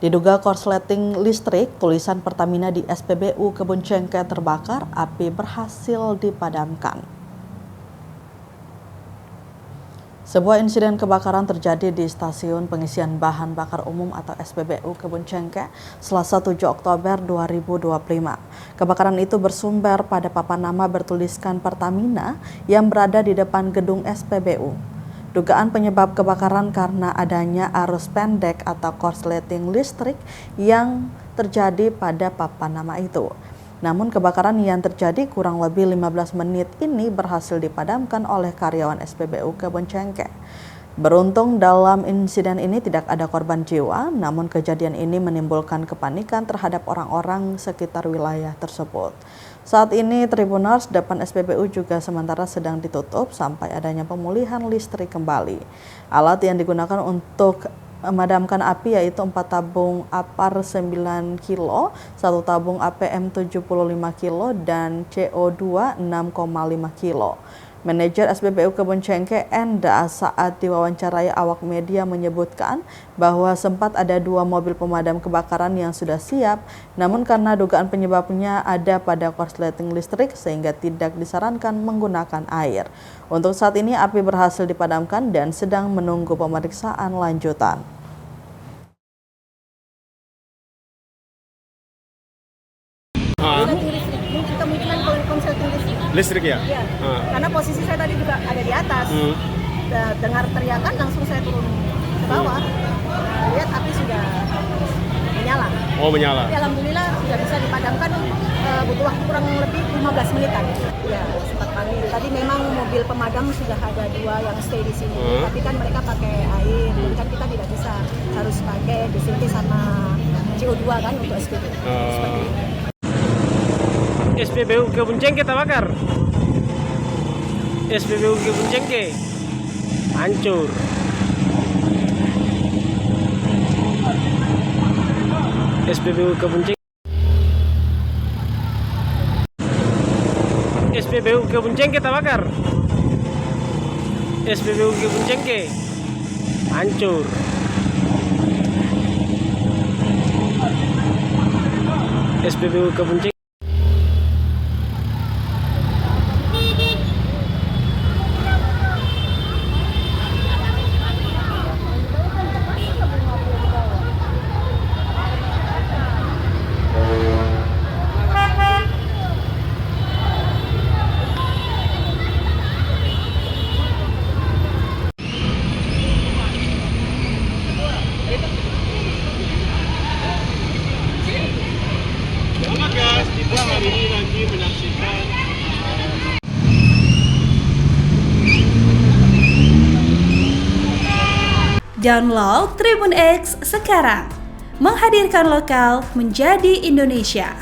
Diduga korsleting listrik, tulisan Pertamina di SPBU Kebun Cengke terbakar, api berhasil dipadamkan. Sebuah insiden kebakaran terjadi di stasiun pengisian bahan bakar umum atau SPBU Kebun Cengke Selasa 7 Oktober 2025. Kebakaran itu bersumber pada papan nama bertuliskan Pertamina yang berada di depan gedung SPBU. Dugaan penyebab kebakaran karena adanya arus pendek atau korsleting listrik yang terjadi pada papan nama itu. Namun kebakaran yang terjadi kurang lebih 15 menit ini berhasil dipadamkan oleh karyawan SPBU Kebun Cengke. Beruntung dalam insiden ini tidak ada korban jiwa, namun kejadian ini menimbulkan kepanikan terhadap orang-orang sekitar wilayah tersebut. Saat ini Tribuners depan SPBU juga sementara sedang ditutup sampai adanya pemulihan listrik kembali. Alat yang digunakan untuk memadamkan api yaitu 4 tabung APAR 9 kilo, 1 tabung APM 75 kilo, dan CO2 6,5 kilo. Manajer SPBU Kebun Cengke Enda saat diwawancarai awak media menyebutkan bahwa sempat ada 2 mobil pemadam kebakaran yang sudah siap, namun karena dugaan penyebabnya ada pada korsleting listrik sehingga tidak disarankan menggunakan air. Untuk saat ini api berhasil dipadamkan dan sedang menunggu pemeriksaan lanjutan. Kemungkinan korsleting listrik ya? Iya. Karena posisi saya tadi juga ada di atas. Dengar teriakan langsung saya turun ke bawah. Lihat api sudah menyala. Oh, menyala. Tapi alhamdulillah sudah bisa dipadamkan, butuh waktu kurang lebih 15 menitan. Ya, sempat panggil. Tadi memang mobil pemadam sudah ada 2 yang stay di sini. Tapi kan mereka pakai air, jadi kan kita tidak bisa, harus pakai disinfektan sama CO2 kan untuk SPBU. Seperti itu. SPBU Kebun Cengke terbakar. SPBU Kebun Cengke hancur. SPBU Kebun Cengke. SPBU Kebun Cengke terbakar. SPBU Kebun Cengke hancur. SPBU Kebun Cengke. Kita hari ini lagi menyaksikan Download Tribun X sekarang, menghadirkan lokal menjadi Indonesia.